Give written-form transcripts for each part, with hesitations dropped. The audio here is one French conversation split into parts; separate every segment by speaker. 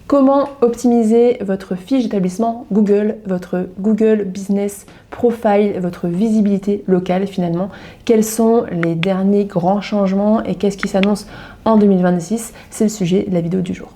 Speaker 1: Comment optimiser votre fiche d'établissement Google, votre Google Business Profile, votre visibilité locale finalement? Quels sont les derniers grands changements et qu'est-ce qui s'annonce en 2026? C'est le sujet de la vidéo du jour.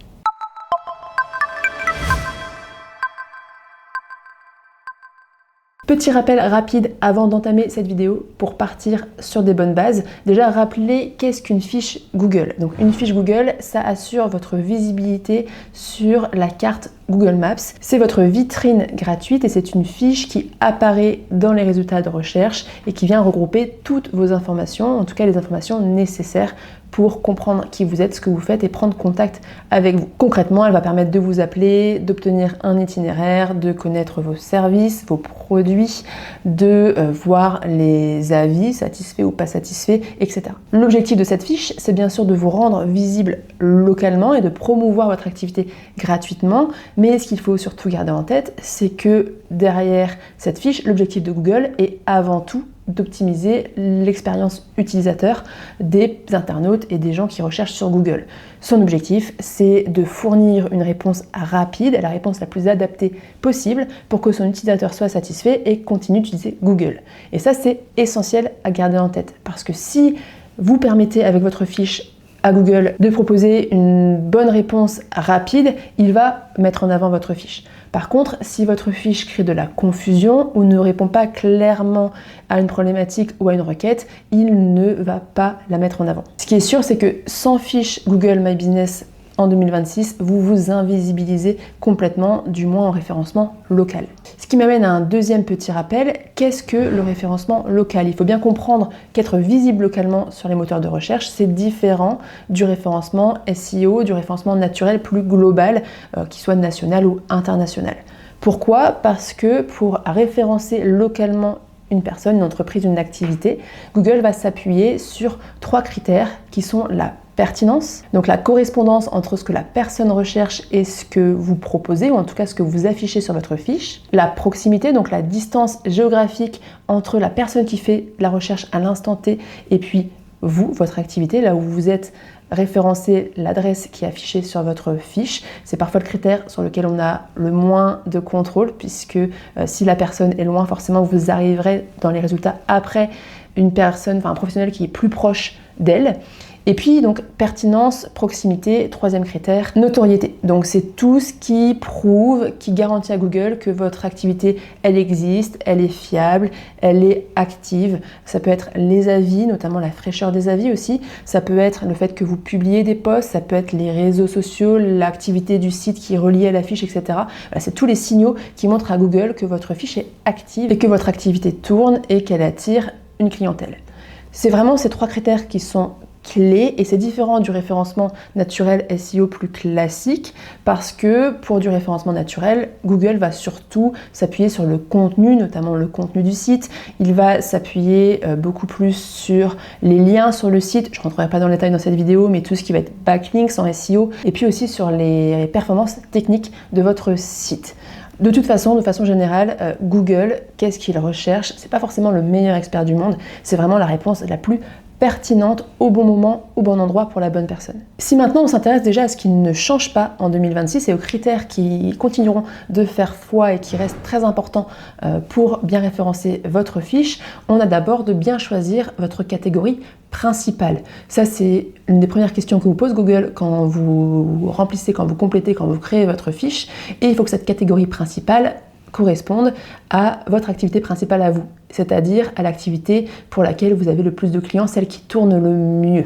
Speaker 1: Petit rappel rapide avant d'entamer cette vidéo pour partir sur des bonnes bases. Déjà, rappelez qu'est-ce qu'une fiche Google. Donc une fiche Google, ça assure votre visibilité sur la carte Google Maps. C'est votre vitrine gratuite et c'est une fiche qui apparaît dans les résultats de recherche et qui vient regrouper toutes vos informations, en tout cas les informations nécessaires pour comprendre qui vous êtes, ce que vous faites et prendre contact avec vous. Concrètement, elle va permettre de vous appeler, d'obtenir un itinéraire, de connaître vos services, vos produits, de voir les avis, satisfaits ou pas satisfaits, etc. L'objectif de cette fiche, c'est bien sûr de vous rendre visible localement et de promouvoir votre activité gratuitement, mais ce qu'il faut surtout garder en tête, c'est que derrière cette fiche, l'objectif de Google est avant tout d'optimiser l'expérience utilisateur des internautes et des gens qui recherchent sur Google. Son objectif, c'est de fournir une réponse rapide, la réponse la plus adaptée possible pour que son utilisateur soit satisfait et continue d'utiliser Google. Et ça, c'est essentiel à garder en tête parce que si vous permettez avec votre fiche à Google de proposer une bonne réponse rapide, il va mettre en avant votre fiche. Par contre, si votre fiche crée de la confusion ou ne répond pas clairement à une problématique ou à une requête, il ne va pas la mettre en avant. Ce qui est sûr, c'est que sans fiche Google My Business en 2026, vous vous invisibilisez complètement, du moins en référencement local. Ce qui m'amène à un deuxième petit rappel, qu'est-ce que le référencement local? Il faut bien comprendre qu'être visible localement sur les moteurs de recherche, c'est différent du référencement SEO, du référencement naturel plus global, qu'il soit national ou international. Pourquoi? Parce que pour référencer localement une personne, une entreprise, une activité, Google va s'appuyer sur 3 critères qui sont la pertinence, donc la correspondance entre ce que la personne recherche et ce que vous proposez, ou en tout cas ce que vous affichez sur votre fiche, la proximité, donc la distance géographique entre la personne qui fait la recherche à l'instant T et puis vous, votre activité, là où vous êtes référencé, l'adresse qui est affichée sur votre fiche. C'est parfois le critère sur lequel on a le moins de contrôle, puisque si la personne est loin, forcément vous arriverez dans les résultats après une personne, un professionnel qui est plus proche d'elle. Et puis donc pertinence, proximité, troisième critère, notoriété. Donc c'est tout ce qui prouve, qui garantit à Google que votre activité, elle existe, elle est fiable, elle est active. Ça peut être les avis, notamment la fraîcheur des avis aussi. Ça peut être le fait que vous publiez des posts, ça peut être les réseaux sociaux, l'activité du site qui est reliée à la fiche, etc. Voilà, c'est tous les signaux qui montrent à Google que votre fiche est active et que votre activité tourne et qu'elle attire une clientèle. C'est vraiment ces 3 critères qui sont clés et c'est différent du référencement naturel SEO plus classique parce que pour du référencement naturel, Google va surtout s'appuyer sur le contenu, notamment le contenu du site. Il va s'appuyer beaucoup plus sur les liens sur le site. Je ne rentrerai pas dans le détail dans cette vidéo, mais tout ce qui va être backlinks en SEO et puis aussi sur les performances techniques de votre site. De toute façon, de façon générale, Google, qu'est-ce qu'il recherche? C'est pas forcément le meilleur expert du monde, c'est vraiment la réponse la plus pertinente au bon moment, au bon endroit pour la bonne personne. Si maintenant on s'intéresse déjà à ce qui ne change pas en 2026 et aux critères qui continueront de faire foi et qui restent très importants pour bien référencer votre fiche, on a d'abord de bien choisir votre catégorie principale. Ça, c'est une des premières questions que vous pose Google quand vous remplissez, quand vous complétez, quand vous créez votre fiche. Et il faut que cette catégorie principale corresponde à votre activité principale à vous, c'est-à-dire à l'activité pour laquelle vous avez le plus de clients, celle qui tourne le mieux.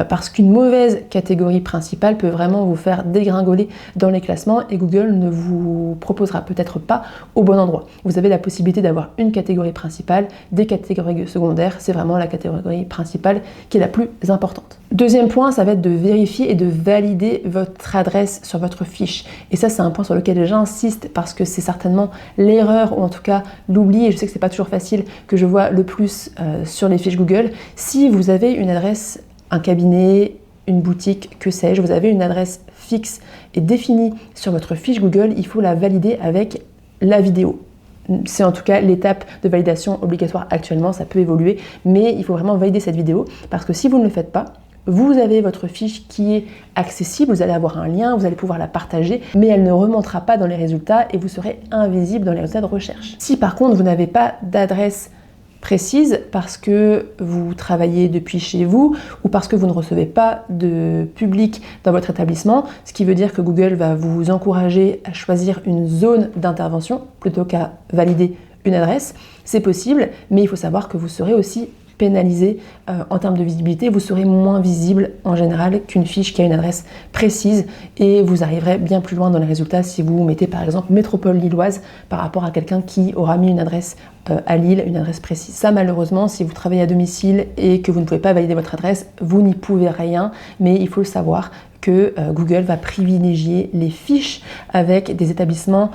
Speaker 1: Parce qu'une mauvaise catégorie principale peut vraiment vous faire dégringoler dans les classements et Google ne vous proposera peut-être pas au bon endroit. Vous avez la possibilité d'avoir une catégorie principale, des catégories secondaires, c'est vraiment la catégorie principale qui est la plus importante. Deuxième point, ça va être de vérifier et de valider votre adresse sur votre fiche. Et ça, c'est un point sur lequel j'insiste parce que c'est certainement l'erreur ou en tout cas l'oubli, et je sais que c'est pas toujours facile, que je vois le plus sur les fiches Google. Si vous avez une adresse, un cabinet, une boutique, que sais-je, vous avez une adresse fixe et définie sur votre fiche Google, il faut la valider avec la vidéo. C'est en tout cas l'étape de validation obligatoire actuellement, ça peut évoluer, mais il faut vraiment valider cette vidéo parce que si vous ne le faites pas, Vous avez votre fiche qui est accessible, vous allez avoir un lien, vous allez pouvoir la partager, mais elle ne remontera pas dans les résultats et vous serez invisible dans les résultats de recherche. Si par contre vous n'avez pas d'adresse précise parce que vous travaillez depuis chez vous ou parce que vous ne recevez pas de public dans votre établissement, ce qui veut dire que Google va vous encourager à choisir une zone d'intervention plutôt qu'à valider une adresse. C'est possible, mais il faut savoir que vous serez aussi pénalisé en termes de visibilité, vous serez moins visible en général qu'une fiche qui a une adresse précise et vous arriverez bien plus loin dans les résultats si vous mettez par exemple métropole lilloise par rapport à quelqu'un qui aura mis une adresse à Lille, une adresse précise. Ça malheureusement, si vous travaillez à domicile et que vous ne pouvez pas valider votre adresse, vous n'y pouvez rien, mais il faut le savoir que Google va privilégier les fiches avec des établissements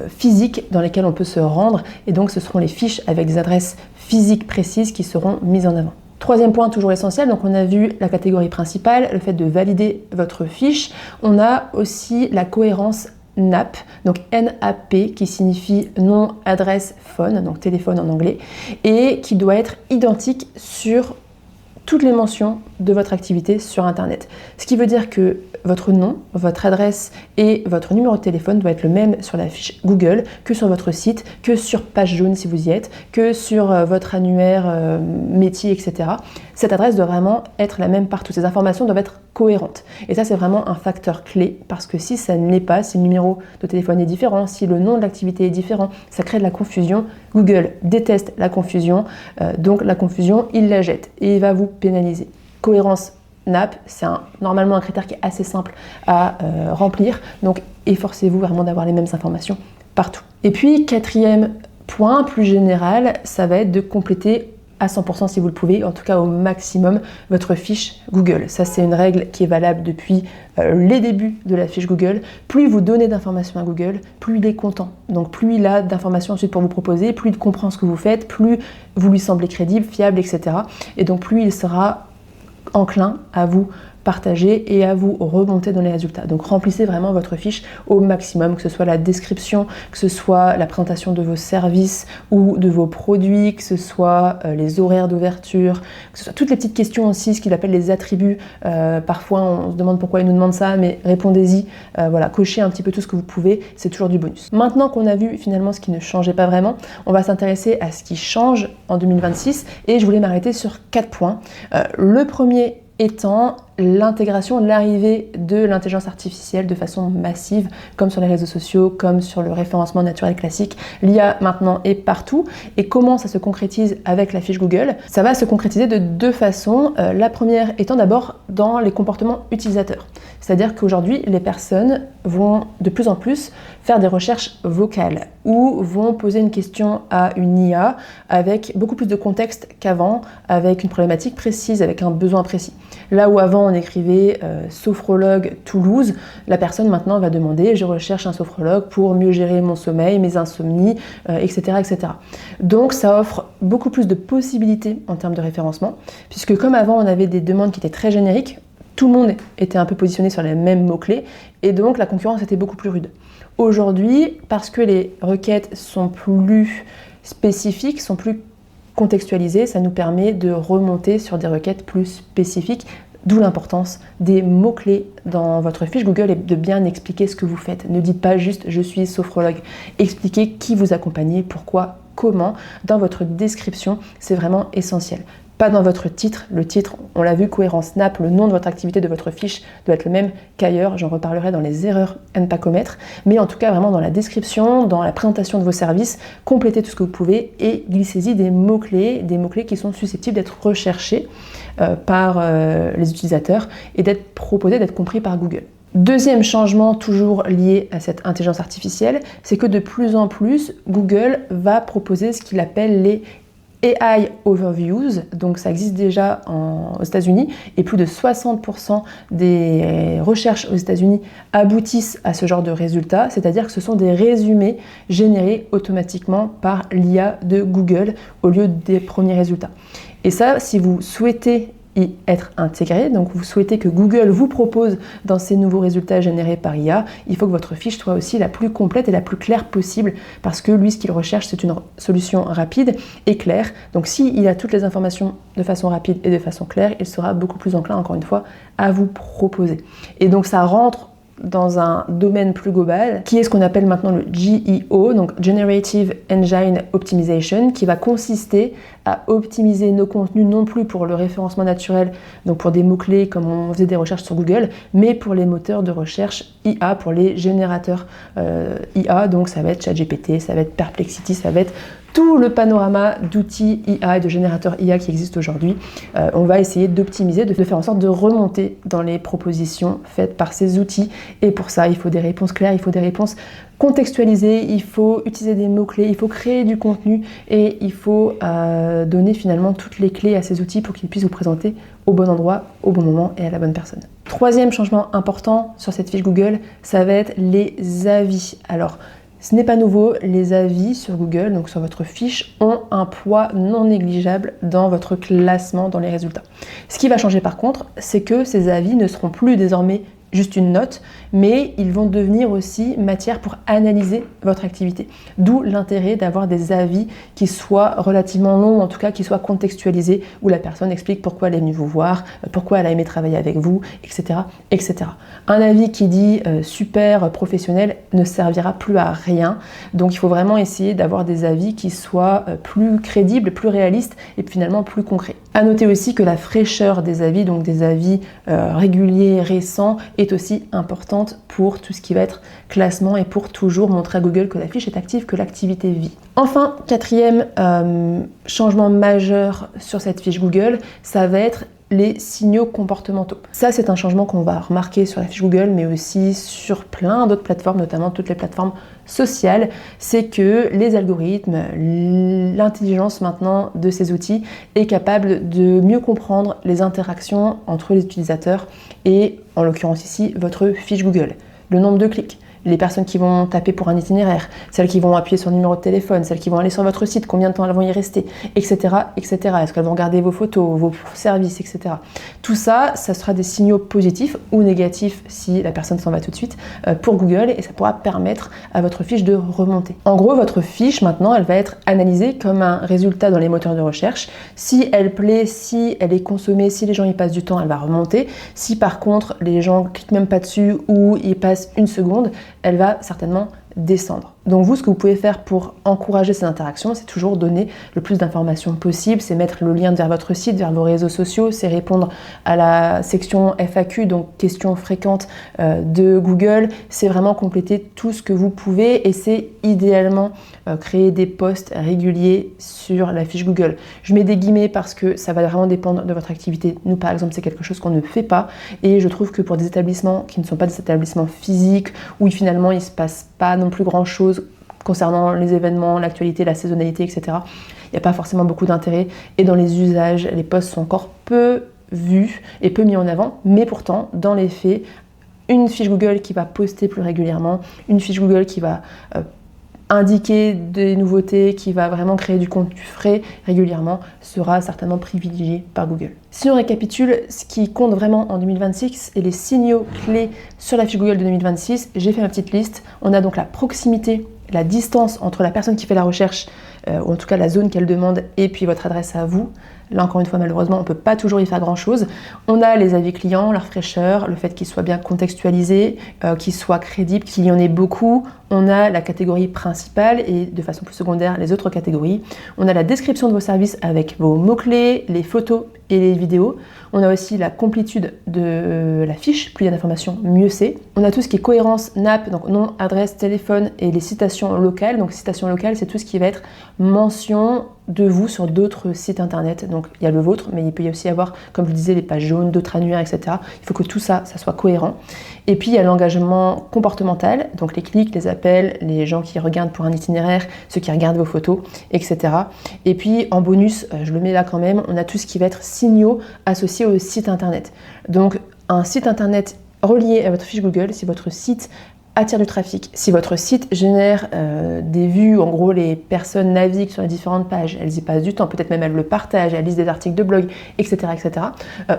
Speaker 1: physiques dans lesquels on peut se rendre et donc ce seront les fiches avec des adresses physiques précises qui seront mises en avant. Troisième point toujours essentiel, donc on a vu la catégorie principale, le fait de valider votre fiche. On a aussi la cohérence NAP, donc NAP qui signifie nom, adresse, phone, donc téléphone en anglais, et qui doit être identique sur toutes les mentions de votre activité sur Internet. Ce qui veut dire que votre nom, votre adresse et votre numéro de téléphone doivent être le même sur la fiche Google que sur votre site, que sur page jaune si vous y êtes, que sur votre annuaire métier, etc. Cette adresse doit vraiment être la même partout. Ces informations doivent être cohérentes. Et ça, c'est vraiment un facteur clé parce que si ça ne l'est pas, si le numéro de téléphone est différent, si le nom de l'activité est différent, ça crée de la confusion. Google déteste la confusion, donc la confusion, il la jette et il va vous pénaliser. Cohérence NAP, c'est normalement un critère qui est assez simple à remplir, donc efforcez-vous vraiment d'avoir les mêmes informations partout. Et puis, quatrième point, plus général, ça va être de compléter à 100% si vous le pouvez, en tout cas au maximum, votre fiche Google. Ça, c'est une règle qui est valable depuis les débuts de la fiche Google. Plus vous donnez d'informations à Google, plus il est content. Donc plus il a d'informations ensuite pour vous proposer, plus il comprend ce que vous faites, plus vous lui semblez crédible, fiable, etc. Et donc plus il sera enclin à vous partager et à vous remonter dans les résultats. Donc remplissez vraiment votre fiche au maximum, que ce soit la description, que ce soit la présentation de vos services ou de vos produits, que ce soit les horaires d'ouverture, que ce soit toutes les petites questions aussi, ce qu'il appelle les attributs. Parfois on se demande pourquoi il nous demande ça, mais répondez-y. Voilà, cochez un petit peu tout ce que vous pouvez, c'est toujours du bonus. Maintenant qu'on a vu finalement ce qui ne changeait pas vraiment, on va s'intéresser à ce qui change en 2026 et je voulais m'arrêter sur 4 points. Le premier étant l'intégration, l'arrivée de l'intelligence artificielle de façon massive, comme sur les réseaux sociaux, comme sur le référencement naturel classique. L'IA maintenant est partout. Et comment ça se concrétise avec la fiche Google? Ça va se concrétiser de 2 façons. La première étant d'abord dans les comportements utilisateurs. C'est-à-dire qu'aujourd'hui, les personnes vont de plus en plus faire des recherches vocales ou vont poser une question à une IA avec beaucoup plus de contexte qu'avant, avec une problématique précise, avec un besoin précis. Là où avant on écrivait sophrologue Toulouse, la personne maintenant va demander je recherche un sophrologue pour mieux gérer mon sommeil, mes insomnies, etc., etc. Donc ça offre beaucoup plus de possibilités en termes de référencement, puisque comme avant on avait des demandes qui étaient très génériques, tout le monde était un peu positionné sur les mêmes mots-clés et donc la concurrence était beaucoup plus rude. Aujourd'hui, parce que les requêtes sont plus spécifiques, sont plus contextualisées, ça nous permet de remonter sur des requêtes plus spécifiques, d'où l'importance des mots-clés dans votre fiche Google et de bien expliquer ce que vous faites. Ne dites pas juste « je suis sophrologue ». Expliquez qui vous accompagnez, pourquoi, comment. Dans votre description, c'est vraiment essentiel. Pas dans votre titre. Le titre, on l'a vu, cohérence NAP, le nom de votre activité, de votre fiche doit être le même qu'ailleurs. J'en reparlerai dans les erreurs à ne pas commettre. Mais en tout cas, vraiment dans la description, dans la présentation de vos services, complétez tout ce que vous pouvez et glissez-y des mots-clés qui sont susceptibles d'être recherchés par les utilisateurs et d'être proposés, d'être compris par Google. Deuxième changement toujours lié à cette intelligence artificielle, c'est que de plus en plus, Google va proposer ce qu'il appelle les AI Overviews, donc ça existe déjà aux États-Unis et plus de 60% des recherches aux États-Unis aboutissent à ce genre de résultats, c'est-à-dire que ce sont des résumés générés automatiquement par l'IA de Google au lieu des premiers résultats. Et ça, si vous souhaitez y être intégré. Donc vous souhaitez que Google vous propose dans ces nouveaux résultats générés par IA, il faut que votre fiche soit aussi la plus complète et la plus claire possible parce que lui, ce qu'il recherche, c'est une solution rapide et claire. Donc s'il a toutes les informations de façon rapide et de façon claire, il sera beaucoup plus enclin, encore une fois, à vous proposer. Et donc ça rentre dans un domaine plus global, qui est ce qu'on appelle maintenant le GEO, donc Generative Engine Optimization, qui va consister à optimiser nos contenus non plus pour le référencement naturel, donc pour des mots-clés comme on faisait des recherches sur Google, mais pour les moteurs de recherche IA, pour les générateurs IA, donc ça va être ChatGPT, ça va être Perplexity, ça va être tout le panorama d'outils IA et de générateurs IA qui existent aujourd'hui. On va essayer d'optimiser, de faire en sorte de remonter dans les propositions faites par ces outils. Et pour ça, il faut des réponses claires, il faut des réponses contextualisées, il faut utiliser des mots-clés, il faut créer du contenu et il faut donner finalement toutes les clés à ces outils pour qu'ils puissent vous présenter au bon endroit, au bon moment et à la bonne personne. Troisième changement important sur cette fiche Google, ça va être les avis. Alors, ce n'est pas nouveau, les avis sur Google, donc sur votre fiche, ont un poids non négligeable dans votre classement, dans les résultats. Ce qui va changer par contre, c'est que ces avis ne seront plus désormais juste une note, mais ils vont devenir aussi matière pour analyser votre activité. D'où l'intérêt d'avoir des avis qui soient relativement longs, en tout cas qui soient contextualisés, où la personne explique pourquoi elle est venue vous voir, pourquoi elle a aimé travailler avec vous, etc. etc. Un avis qui dit super professionnel ne servira plus à rien, donc il faut vraiment essayer d'avoir des avis qui soient plus crédibles, plus réalistes et finalement plus concrets. À noter aussi que la fraîcheur des avis, donc des avis réguliers, récents, est aussi importante pour tout ce qui va être classement et pour toujours montrer à Google que la fiche est active, que l'activité vit. Enfin, quatrième changement majeur sur cette fiche Google, ça va être les signaux comportementaux. Ça, c'est un changement qu'on va remarquer sur la fiche Google, mais aussi sur plein d'autres plateformes, notamment toutes les plateformes sociales. C'est que les algorithmes, l'intelligence maintenant de ces outils est capable de mieux comprendre les interactions entre les utilisateurs et, en l'occurrence ici, votre fiche Google. Le nombre de clics, les personnes qui vont taper pour un itinéraire, celles qui vont appuyer sur le numéro de téléphone, celles qui vont aller sur votre site, combien de temps elles vont y rester, etc. etc. Est-ce qu'elles vont regarder vos photos, vos services, etc. Tout ça, ça sera des signaux positifs ou négatifs si la personne s'en va tout de suite pour Google et ça pourra permettre à votre fiche de remonter. En gros, votre fiche, maintenant, elle va être analysée comme un résultat dans les moteurs de recherche. Si elle plaît, si elle est consommée, si les gens y passent du temps, elle va remonter. Si par contre, les gens cliquent même pas dessus ou y passent une seconde, elle va certainement descendre. Donc vous, ce que vous pouvez faire pour encourager ces interactions, c'est toujours donner le plus d'informations possible, c'est mettre le lien vers votre site, vers vos réseaux sociaux, c'est répondre à la section FAQ, donc questions fréquentes de Google, c'est vraiment compléter tout ce que vous pouvez et c'est idéalement créer des posts réguliers sur la fiche Google. Je mets des guillemets parce que ça va vraiment dépendre de votre activité. Nous, par exemple, c'est quelque chose qu'on ne fait pas et je trouve que pour des établissements qui ne sont pas des établissements physiques, où finalement il ne se passe pas non plus grand-chose concernant les événements, l'actualité, la saisonnalité, etc. Il n'y a pas forcément beaucoup d'intérêt. Et dans les usages, les posts sont encore peu vus et peu mis en avant. Mais pourtant, dans les faits, une fiche Google qui va poster plus régulièrement, une fiche Google qui va indiquer des nouveautés, qui va vraiment créer du contenu frais régulièrement, sera certainement privilégiée par Google. Si on récapitule, ce qui compte vraiment en 2026 et les signaux clés sur la fiche Google de 2026, j'ai fait ma petite liste. On a donc la proximité, la distance entre la personne qui fait la recherche, ou en tout cas la zone qu'elle demande, et puis votre adresse à vous. Là, encore une fois, malheureusement, on ne peut pas toujours y faire grand-chose. On a les avis clients, leur fraîcheur, le fait qu'ils soient bien contextualisés, qu'ils soient crédibles, qu'il y en ait beaucoup. On a la catégorie principale et de façon plus secondaire, les autres catégories. On a la description de vos services avec vos mots-clés, les photos et les vidéos. On a aussi la complétude de la fiche, plus il y a d'informations, mieux c'est. On a tout ce qui est cohérence NAP, donc nom, adresse, téléphone et les citations locales. Donc citations locales, c'est tout ce qui va être mention de vous sur d'autres sites internet. Donc il y a le vôtre, mais il peut y aussi avoir, comme je le disais, les pages jaunes, d'autres annuaires, etc. Il faut que tout ça, ça soit cohérent. Et puis il y a l'engagement comportemental, donc les clics, les appels, les gens qui regardent pour un itinéraire, ceux qui regardent vos photos, etc. Et puis en bonus, je le mets là quand même, on a tout ce qui va être signaux associés au site internet. Donc un site internet relié à votre fiche Google, si votre site attire du trafic, si votre site génère des vues, en gros les personnes naviguent sur les différentes pages, elles y passent du temps, peut-être même elles le partagent, elles lisent des articles de blog, etc. etc.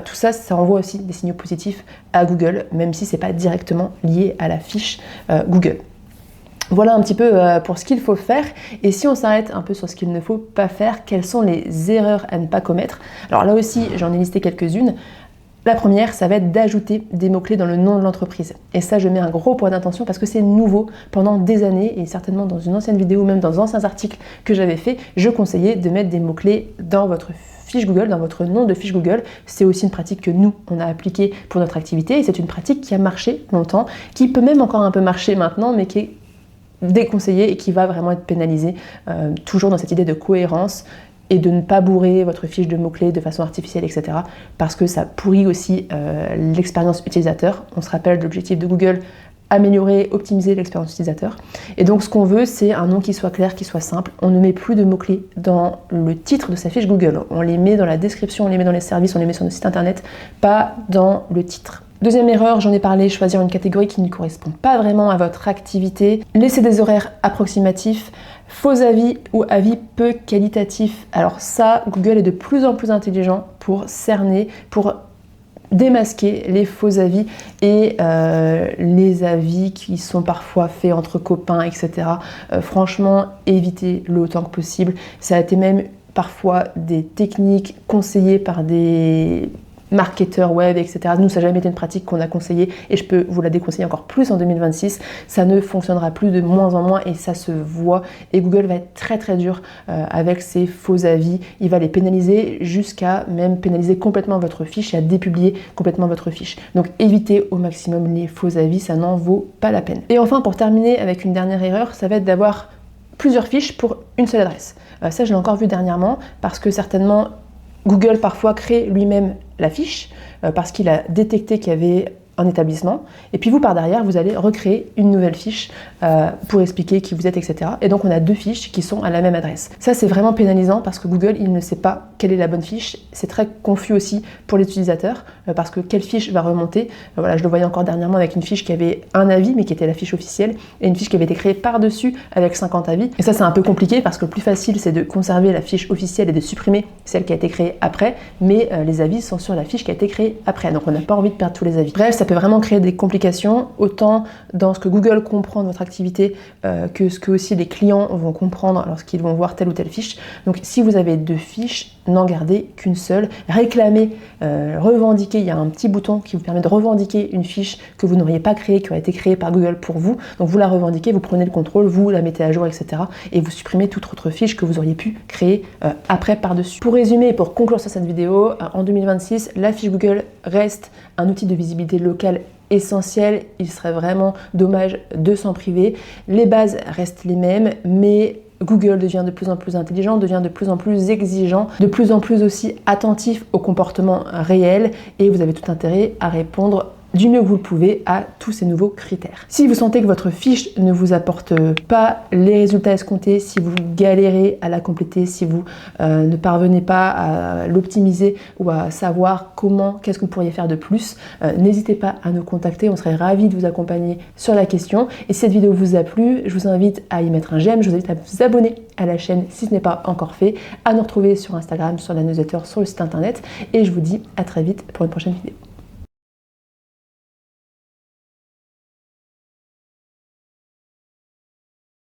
Speaker 1: Tout ça, ça envoie aussi des signaux positifs à Google, même si c'est pas directement lié à la fiche Google. Voilà un petit peu pour ce qu'il faut faire. Et si on s'arrête un peu sur ce qu'il ne faut pas faire, quelles sont les erreurs à ne pas commettre? Alors là aussi, j'en ai listé quelques-unes. La première, ça va être d'ajouter des mots-clés dans le nom de l'entreprise. Et ça, je mets un gros point d'attention parce que c'est nouveau. Pendant des années, et certainement dans une ancienne vidéo ou même dans d'anciens articles que j'avais fait, je conseillais de mettre des mots-clés dans votre fiche Google, dans votre nom de fiche Google. C'est aussi une pratique que nous, on a appliquée pour notre activité et c'est une pratique qui a marché longtemps, qui peut même encore un peu marcher maintenant, mais qui est déconseillée et qui va vraiment être pénalisée, toujours dans cette idée de cohérence et de ne pas bourrer votre fiche de mots-clés de façon artificielle, etc. Parce que ça pourrit aussi l'expérience utilisateur. On se rappelle de l'objectif de Google, améliorer, optimiser l'expérience utilisateur. Et donc ce qu'on veut, c'est un nom qui soit clair, qui soit simple. On ne met plus de mots-clés dans le titre de sa fiche Google. On les met dans la description, on les met dans les services, on les met sur nos sites internet, pas dans le titre. Deuxième erreur, j'en ai parlé, choisir une catégorie qui ne correspond pas vraiment à votre activité. Laisser des horaires approximatifs, faux avis ou avis peu qualitatifs. Alors ça, Google est de plus en plus intelligent pour cerner, pour démasquer les faux avis et les avis qui sont parfois faits entre copains, etc. Franchement, évitez-le autant que possible. Ça a été même parfois des techniques conseillées par des marketeurs web, etc. Nous, ça n'a jamais été une pratique qu'on a conseillée et je peux vous la déconseiller encore plus en 2026. Ça ne fonctionnera plus, de moins en moins, et ça se voit. Et Google va être très très dur avec ces faux avis. Il va les pénaliser jusqu'à même pénaliser complètement votre fiche et à dépublier complètement votre fiche. Donc évitez au maximum les faux avis, ça n'en vaut pas la peine. Et enfin, pour terminer avec une dernière erreur, ça va être d'avoir plusieurs fiches pour une seule adresse. Ça, je l'ai encore vu dernièrement parce que certainement Google parfois crée lui-même la fiche parce qu'il a détecté qu'il y avait un établissement, et puis vous par derrière vous allez recréer une nouvelle fiche pour expliquer qui vous êtes, etc. Et donc on a deux fiches qui sont à la même adresse. Ça c'est vraiment pénalisant parce que Google il ne sait pas quelle est la bonne fiche. C'est très confus aussi pour l'utilisateur parce que quelle fiche va remonter. Voilà, je le voyais encore dernièrement avec une fiche qui avait un avis mais qui était la fiche officielle et une fiche qui avait été créée par-dessus avec 50 avis. Et ça c'est un peu compliqué parce que le plus facile c'est de conserver la fiche officielle et de supprimer celle qui a été créée après, mais les avis sont sur la fiche qui a été créée après. Donc on n'a pas envie de perdre tous les avis. Bref, ça peut vraiment créer des complications, autant dans ce que Google comprend de votre activité que ce que aussi les clients vont comprendre lorsqu'ils vont voir telle ou telle fiche. Donc si vous avez deux fiches, n'en gardez qu'une seule. Réclamez, revendiquez, il y a un petit bouton qui vous permet de revendiquer une fiche que vous n'auriez pas créée, qui aurait été créée par Google pour vous. Donc vous la revendiquez, vous prenez le contrôle, vous la mettez à jour, etc. Et vous supprimez toute autre fiche que vous auriez pu créer après par-dessus. Pour résumer et pour conclure sur cette vidéo, en 2026, la fiche Google reste un outil de visibilité locale essentiel. Il serait vraiment dommage de s'en priver. Les bases restent les mêmes, mais Google devient de plus en plus intelligent, devient de plus en plus exigeant, de plus en plus aussi attentif au comportement réel, et vous avez tout intérêt à répondre du mieux que vous le pouvez à tous ces nouveaux critères. Si vous sentez que votre fiche ne vous apporte pas les résultats escomptés, si vous galérez à la compléter, si vous ne parvenez pas à l'optimiser ou à savoir qu'est-ce que vous pourriez faire de plus, n'hésitez pas à nous contacter, on serait ravis de vous accompagner sur la question. Et si cette vidéo vous a plu, je vous invite à y mettre un j'aime, je vous invite à vous abonner à la chaîne si ce n'est pas encore fait, à nous retrouver sur Instagram, sur la newsletter, sur le site internet, et je vous dis à très vite pour une prochaine vidéo.